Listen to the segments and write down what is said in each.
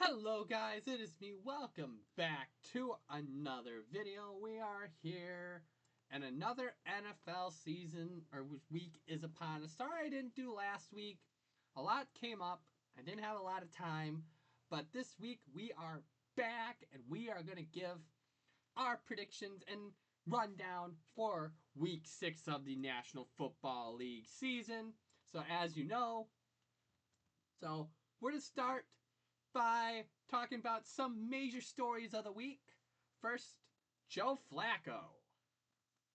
Hello guys, it is me. Welcome back to another video. We are here and another NFL season or week is upon us. Sorry I didn't do last week. A lot came up. I didn't have a lot of time. But this week we are back and we are going to give our predictions and rundown for week 6 of the National Football League season. So as you know, we're going to start by talking about some major stories of the week. First, Joe Flacco.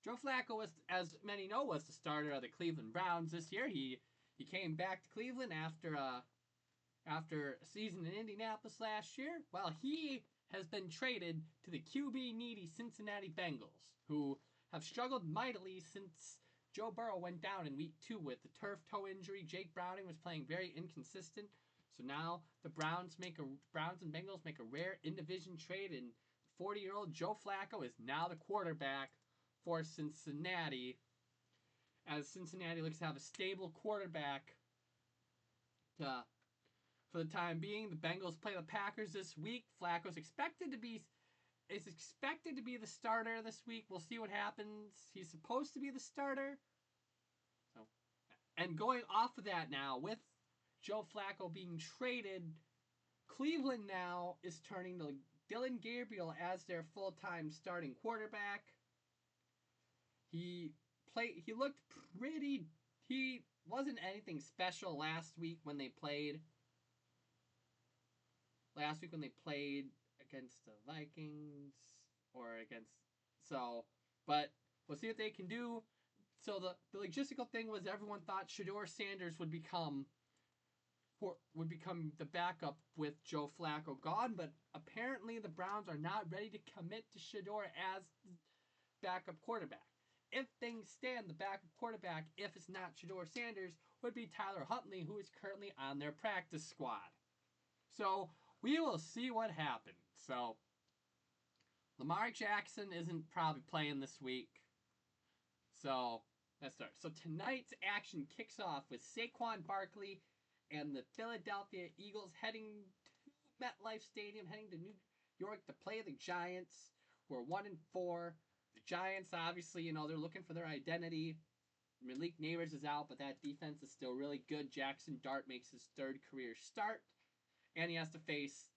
Joe Flacco was, as many know, was the starter of the Cleveland Browns this year. He came back to Cleveland after a season in Indianapolis last year. Well, he has been traded to the QB needy Cincinnati Bengals, who have struggled mightily since Joe Burrow went down in week 2 with the turf toe injury. Jake Browning was playing very inconsistent. So now the Browns and Bengals make a rare in-division trade, and 40-year-old Joe Flacco is now the quarterback for Cincinnati, as Cincinnati looks to have a stable quarterback for the time being. The Bengals play the Packers this week. Flacco's expected to be the starter this week. We'll see what happens. He's supposed to be the starter. And going off of that now, with Joe Flacco being traded, Cleveland now is turning to Dillon Gabriel as their full-time starting quarterback. He looked pretty. He wasn't anything special last week when they played. Against the Vikings but we'll see what they can do. So the logistical thing was everyone thought Shedeur Sanders would become the backup with Joe Flacco gone, but apparently the Browns are not ready to commit to Shedeur as backup quarterback. If things stand, the backup quarterback, if it's not Shedeur Sanders, would be Tyler Huntley, who is currently on their practice squad. So we will see what happens. So Lamar Jackson isn't probably playing this week. So let's start. So tonight's action kicks off with Saquon Barkley and the Philadelphia Eagles heading to MetLife Stadium, heading to New York to play the Giants, who are 1-4. The Giants, obviously, they're looking for their identity. Malik Nabers is out, but that defense is still really good. Jackson Dart makes his third career start, and he has to face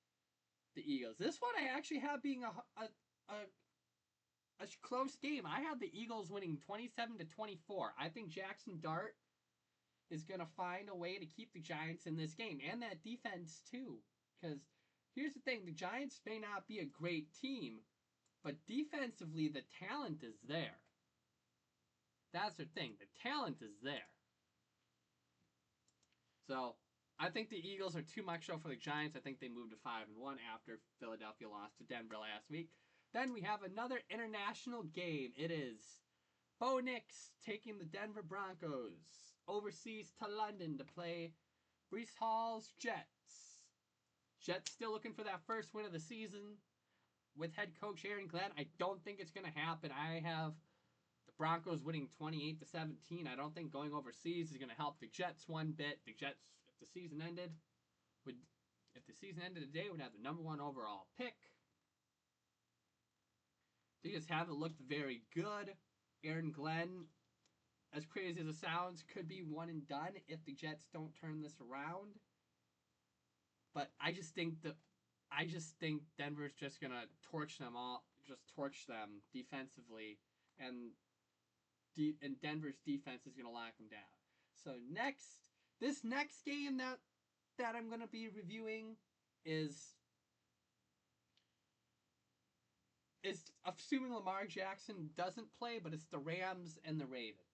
the Eagles. This one I actually have being a close game. I have the Eagles winning 27-24. I think Jackson Dart is going to find a way to keep the Giants in this game, and that defense too. Because here's the thing, the Giants may not be a great team, but defensively the talent is there. That's the thing, the talent is there. So I think the Eagles are too much for the Giants. I think they moved to 5-1 after Philadelphia lost to Denver last week. Then we have another international game. It is Bo Nix taking the Denver Broncos overseas to London to play Breece Hall's Jets. Jets still looking for that first win of the season with head coach Aaron Glenn. I don't think it's going to happen. I have the Broncos winning 28-17. I don't think going overseas is going to help the Jets one bit. The Jets, if the season ended today, would have the number 1 overall pick. They just haven't looked very good. Aaron Glenn, as crazy as it sounds, could be one and done if the Jets don't turn this around. But I just think Denver's just gonna torch them defensively, and Denver's defense is gonna lock them down. So this next game that I'm gonna be reviewing is assuming Lamar Jackson doesn't play, but it's the Rams and the Ravens.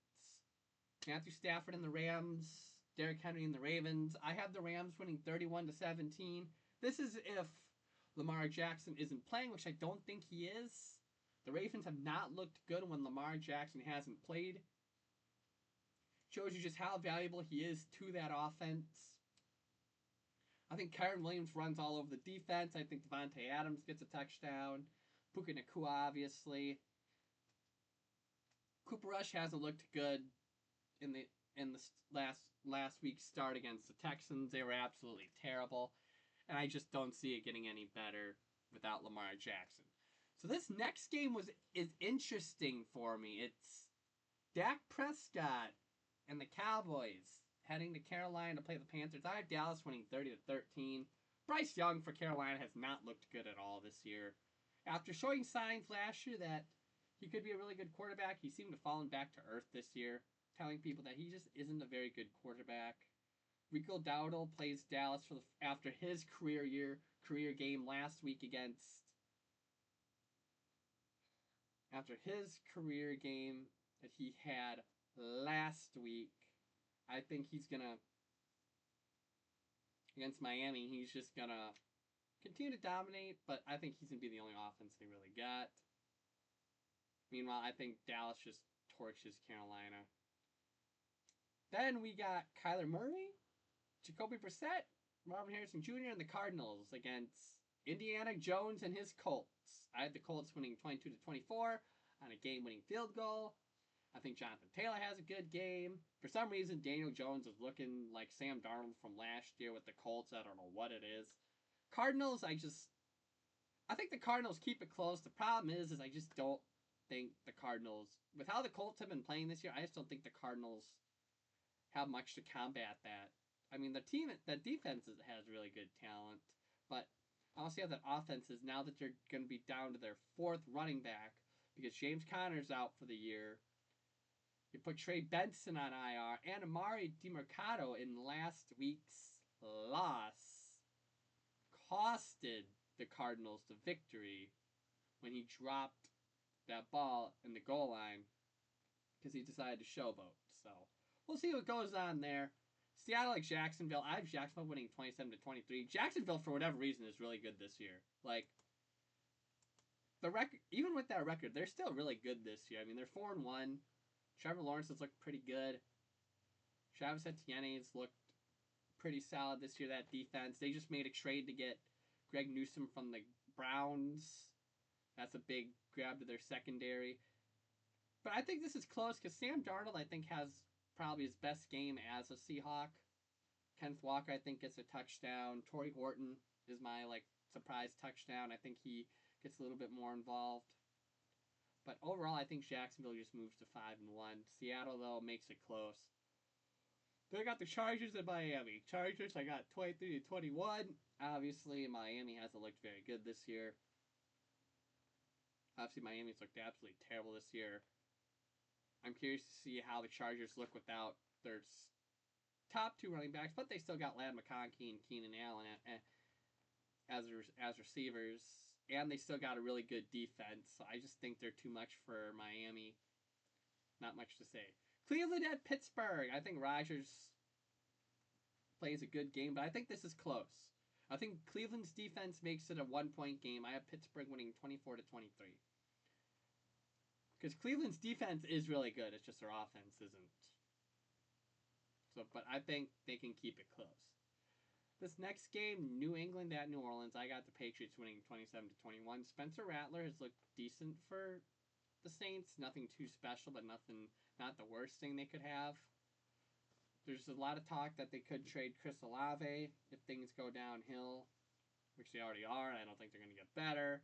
Matthew Stafford and the Rams, Derrick Henry and the Ravens. I have the Rams winning 31-17. This is if Lamar Jackson isn't playing, which I don't think he is. The Ravens have not looked good when Lamar Jackson hasn't played. Shows you just how valuable he is to that offense. I think Kyren Williams runs all over the defense. I think Devontae Adams gets a touchdown. Puka Nacua, obviously. Cooper Rush hasn't looked good in the last week's start against the Texans. They were absolutely terrible. and I just don't see it getting any better without Lamar Jackson. So this next game is interesting for me. It's Dak Prescott and the Cowboys heading to Carolina to play the Panthers. I have Dallas winning 30-13. Bryce Young for Carolina has not looked good at all this year. After showing signs last year that he could be a really good quarterback, he seemed to have fallen back to earth this year, telling people that he just isn't a very good quarterback. Rico Dowdle plays Dallas after his career game last week against. After his career game that he had last week, I think he's gonna against Miami. He's just gonna continue to dominate, but I think he's gonna be the only offense they really got. Meanwhile, I think Dallas just torches Carolina. Then we got Kyler Murray, Jacoby Brissett, Marvin Harrison Jr., and the Cardinals against Indiana Jones and his Colts. I had the Colts winning 22-24 on a game-winning field goal. I think Jonathan Taylor has a good game. For some reason, Daniel Jones is looking like Sam Darnold from last year with the Colts. I don't know what it is. Cardinals, I think the Cardinals keep it close. The problem is I just don't think the Cardinals, with how the Colts have been playing this year, I just don't think the Cardinals have much to combat that. I mean, the defense has really good talent, but I also have that offense is now that they're going to be down to their fourth running back because James Conner's out for the year. You put Trey Benson on IR and Amari DiMercato in last week's loss costed the Cardinals the victory when he dropped that ball in the goal line because he decided to showboat. So we'll see what goes on there. Seattle like Jacksonville. I have Jacksonville winning 27-23. Jacksonville, for whatever reason, is really good this year. Like the record, even with that record, they're still really good this year. I mean, they're 4-1. Trevor Lawrence has looked pretty good. Travis Etienne has looked pretty solid this year. That defense. They just made a trade to get Greg Newsome from the Browns. That's a big grab to their secondary. But I think this is close because Sam Darnold, I think, has probably his best game as a Seahawk. Kenneth Walker, I think, gets a touchdown. Torrey Horton is my surprise touchdown. I think he gets a little bit more involved. But overall, I think Jacksonville just moves to 5-1. Seattle, though, makes it close. Then I got the Chargers and Miami. Chargers, I got 23-21. Obviously, Miami hasn't looked very good this year. Obviously, Miami's looked absolutely terrible this year. I'm curious to see how the Chargers look without their top two running backs, but they still got Ladd McConkey and Keenan Allen as receivers, and they still got a really good defense. So I just think they're too much for Miami. Not much to say. Cleveland at Pittsburgh. I think Rodgers plays a good game, but I think this is close. I think Cleveland's defense makes it a 1-point game. I have Pittsburgh winning 24-23. Because Cleveland's defense is really good. It's just their offense isn't. So, but I think they can keep it close. This next game, New England at New Orleans. I got the Patriots winning 27-21. Spencer Rattler has looked decent for the Saints. Nothing too special, but not the worst thing they could have. There's a lot of talk that they could trade Chris Olave if things go downhill, which they already are, and I don't think they're going to get better.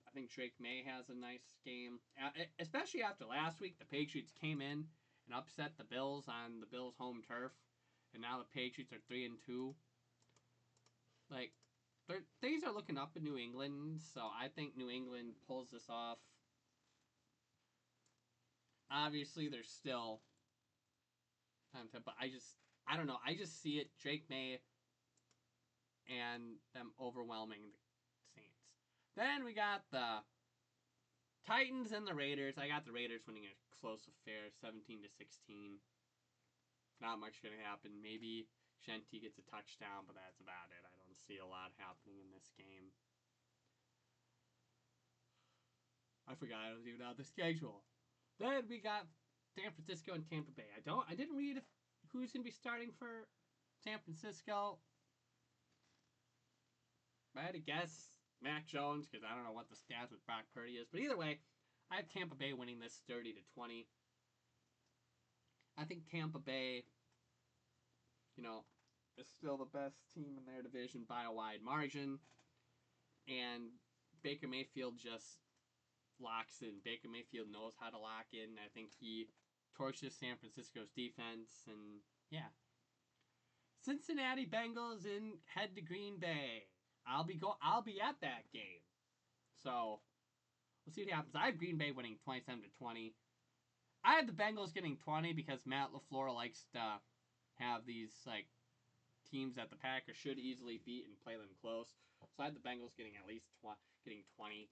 I think Drake May has a nice game, especially after last week. The Patriots came in and upset the Bills on the Bills' home turf, and now the Patriots are 3-2. Like, things are looking up in New England, so I think New England pulls this off. Obviously, there's still time to, but I don't know. I just see it, Drake May, and them overwhelming the Saints. Then we got the Titans and the Raiders. I got the Raiders winning a close affair, 17-16. Not much going to happen. Maybe Shenty gets a touchdown, but that's about it. I don't see a lot happening in this game. I forgot I was even on the schedule. Then we got San Francisco and Tampa Bay. I didn't read who's going to be starting for San Francisco. I had to guess Mac Jones because I don't know what the stats with Brock Purdy is. But either way, I have Tampa Bay winning this 30-20. I think Tampa Bay, is still the best team in their division by a wide margin. And Baker Mayfield just locks in. Baker Mayfield knows how to lock in. I think he torches San Francisco's defense. And yeah. Cincinnati Bengals head to Green Bay. I'll be at that game. So we'll see what happens. I have Green Bay winning 27-20. I have the Bengals getting 20 because Matt LaFleur likes to have these like teams that the Packers should easily beat and play them close. So I have the Bengals getting at least getting 20.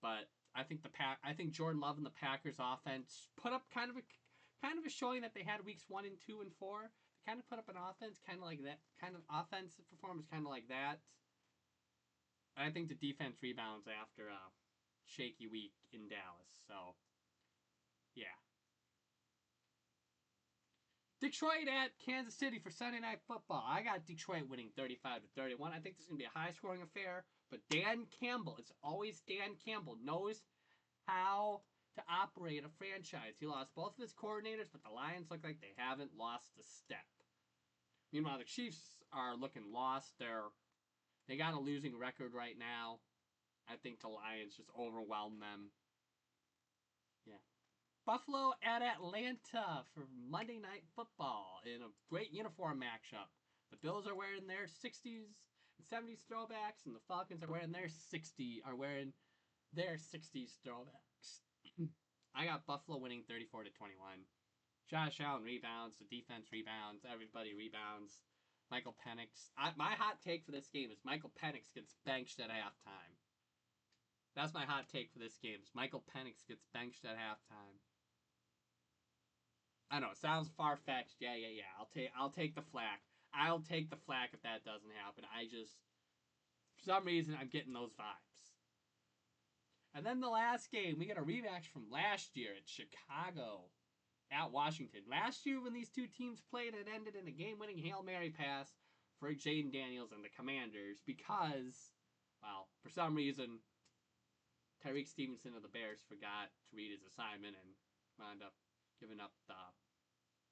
But I think Jordan Love and the Packers offense put up kind of a showing that they had weeks 1 and 2 and 4. They kind of put up an offense kind of like that, kind of offensive performance kind of like that. And I think the defense rebounds after a shaky week in Dallas. So, yeah. Detroit at Kansas City for Sunday Night Football. I got Detroit winning 35-31. I think this is going to be a high-scoring affair. But Dan Campbell, it's always Dan Campbell, knows how to operate a franchise. He lost both of his coordinators, but the Lions look like they haven't lost a step. Meanwhile, the Chiefs are looking lost. They got a losing record right now. I think the Lions just overwhelm them. Yeah. Buffalo at Atlanta for Monday Night Football in a great uniform matchup. The Bills are wearing their 60s and 70s throwbacks, and the Falcons are wearing their 60s throwbacks. I got Buffalo winning 34-21. Josh Allen rebounds, the defense rebounds, everybody rebounds. Michael Penix. My hot take for this game is Michael Penix gets benched at halftime. That's my hot take for this game. Is Michael Penix gets benched at halftime. I know it sounds far fetched. Yeah. I'll take the flack. I'll take the flack if that doesn't happen. For some reason, I'm getting those vibes. And then the last game, we got a rematch from last year at Chicago at Washington. Last year when these two teams played, it ended in a game-winning Hail Mary pass for Jaden Daniels and the Commanders because, well, for some reason, Tyreek Stevenson of the Bears forgot to read his assignment and wound up giving up the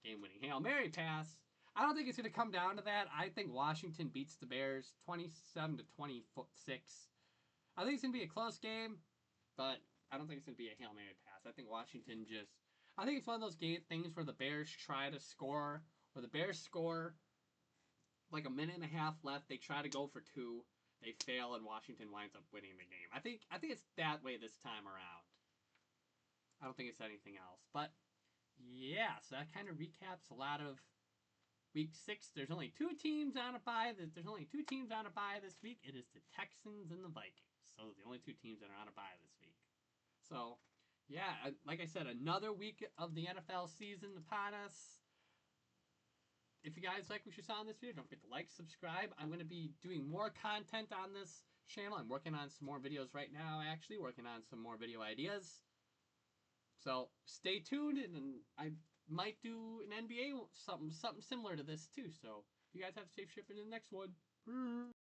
game-winning Hail Mary pass. I don't think it's going to come down to that. I think Washington beats the Bears 27-26. I think it's going to be a close game, but I don't think it's going to be a Hail Mary pass. I think it's one of those things where the Bears try to score, where the Bears score like a minute and a half left. They try to go for 2. They fail, and Washington winds up winning the game. I think it's that way this time around. I don't think it's anything else. But, yeah, so that kind of recaps a lot of Week 6. There's only 2 teams on a bye. This week. It is the Texans and the Vikings. Those are the only 2 teams that are on a bye this week. So, yeah, like I said, another week of the NFL season upon us. If you guys like what you saw in this video, don't forget to like, subscribe. I'm going to be doing more content on this channel. I'm working on some more videos right now, actually. Working on some more video ideas. So, stay tuned, and I might do an NBA, something similar to this, too. So, you guys have safe shipping in the next one.